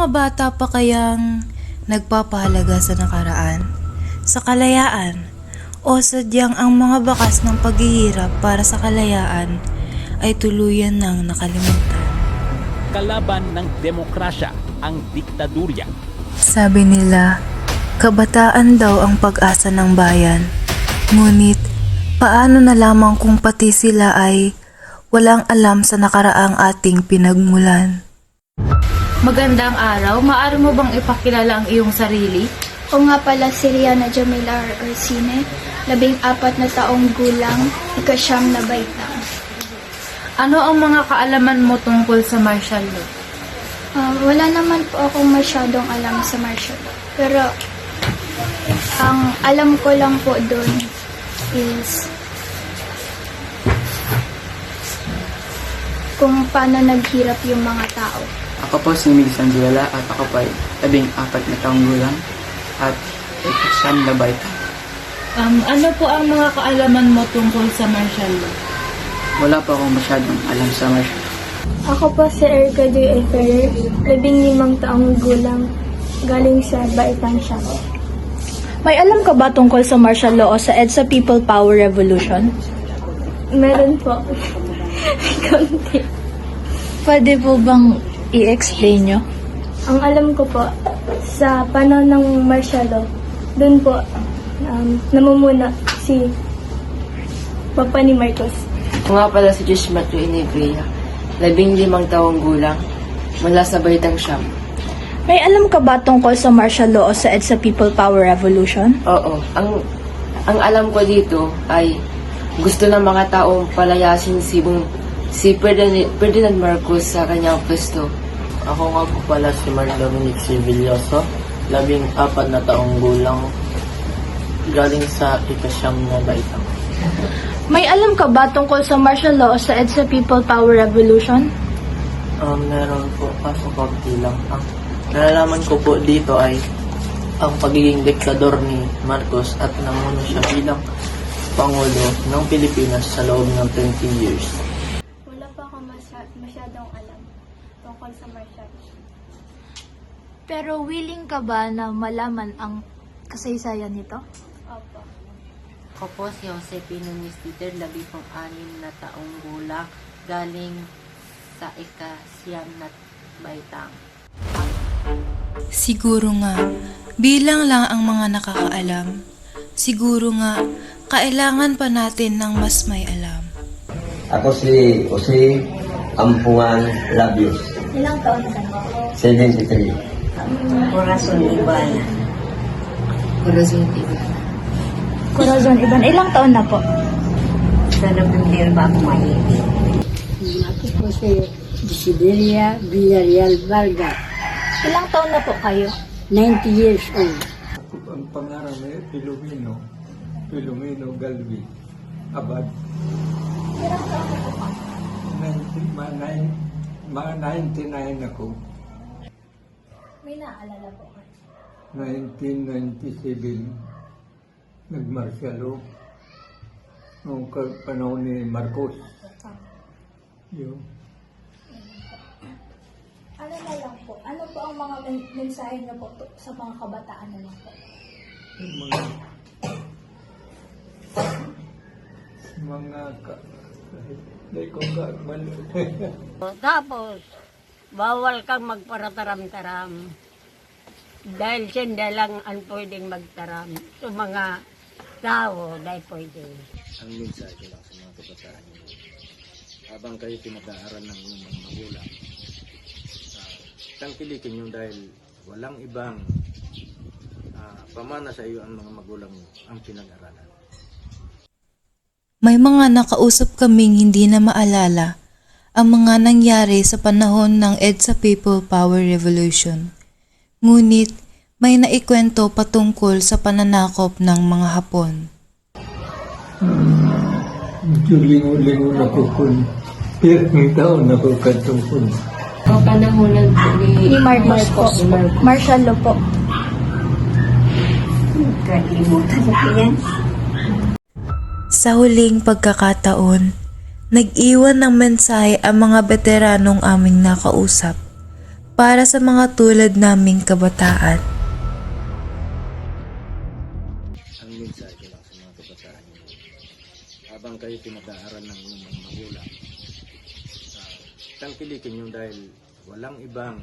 mga bata pa kayang nagpapahalaga sa nakaraan, sa kalayaan, o sadyang ang mga bakas ng paghihirap para sa kalayaan ay tuluyan nang nakalimutan? Kalaban ng demokrasya ang diktadurya. Sabi nila, kabataan daw ang pag-asa ng bayan. Ngunit, paano na lamang kung pati sila ay walang alam sa nakaraang ating pinagmulan? Magandang araw. Maaari mo bang ipakilala ang iyong sarili? Ako nga pala si Rihanna Jamila Orsine, 14 na taong gulang, 9 na baitang. Ano ang mga kaalaman mo tungkol sa martial law? Wala naman po akong masyadong alam sa martial law. Pero ang alam ko lang po doon is kung paano naghirap yung mga tao. Ako po si Miguel Sanjuela at ako po ay 14 na taong gulang at 9 na baitang. Ano po ang mga kaalaman mo tungkol sa martial law? Wala po akong masyadong alam sa martial law. Ako po si Erica Joy Ferrer, 15 taong gulang, galing sa Baitang Siargao. May alam ka ba tungkol sa martial law o sa EDSA People Power Revolution? Meron po. Kaunti. Pwede po bang i-explain nyo? Ang alam ko po, sa panahon ng martial law, doon po namumuna si Papa ni Marcos. Ako nga pala si Josh Matthew Inegria, 15 taong gulang, mula sa Baitang Siam. May alam ka ba tungkol sa martial law o sa EDSA People Power Revolution? Oo, ang alam ko dito ay gusto ng mga taong palayasin si Ferdinand Marcos sa kanyang pwesto. Ako nga po pala si Mark Dominic Civilloso, 14 na taong gulang, galing sa 9 na baitang. May alam ka ba tungkol sa martial law o sa EDSA People Power Revolution? Meron po, kaso kaunti lang. Ang nalalaman ko po dito ay ang pagiging diktador ni Marcos at namuno siya bilang Pangulo ng Pilipinas sa loob ng 20 years. Wala pa ako masyadong alam tungkol sa martial law. Pero willing ka ba na malaman ang kasaysayan nito? Opo. Ako po si Josepino Mistider, 16 na taong gulang, galing sa ika-9 na baitang. Siguro nga, bilang lang ang mga nakakaalam. Siguro nga, kailangan pa natin ng mas may alam. Ako si Jose Ampuan Labios. Ilang taon ka po? 73. Corazon Ibana. Corazon Ibana. Corazon Iban, ilang taon na po? Sa Napindir ba ako mahilig? Ako po si Desideria Villarreal Vargas. Ilang taon na po kayo? 90 years old. Ang pangalan ay Filomeno Galvi Abad. Mga 99 ako. May naalala po kayo? 1997 nagmartial law noong panahon ni Marcos. Yun. Ano na lang po? Ano po ang mga mensahe niyo po sa mga kabataan na lang po? Yung Tapos, bawal kang magparataram-taram. Dahil siya lang ang pwedeng magtaram. So mga tao, dahil pwede. Ang mensahe lang sa mga kabataan, habang kayo pinag-aaral ng inyong mga magulang, tangkilikin nyo dahil walang ibang pamana sa iyo ang mga magulang mo ang pinag-aralan. May mga nakausap kaming hindi na maalala ang mga nangyari sa panahon ng EDSA People Power Revolution. Ngunit may naikwento patungkol sa pananakop ng mga Hapon. Lingo-lingo na ko kung pirang taon na ko katungkol. O panahonan po Ni Marcos po. Martial law po. Kalimutan na yan. Sa huling pagkakataon, nag-iwan ng mensahe ang mga veteranong aming nakausap. para sa mga tulad naming kabataan. Ang mensahe ko lang sa mga kabataan nyo, habang kayo pinag-aaral ng inyong mga magulang, tangkilikin nyo dahil walang ibang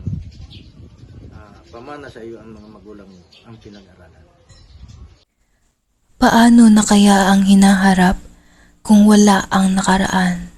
pamana sa iyo ang mga magulang nyo ang pinag-aralan. Paano na kaya ang hinaharap kung wala ang nakaraan?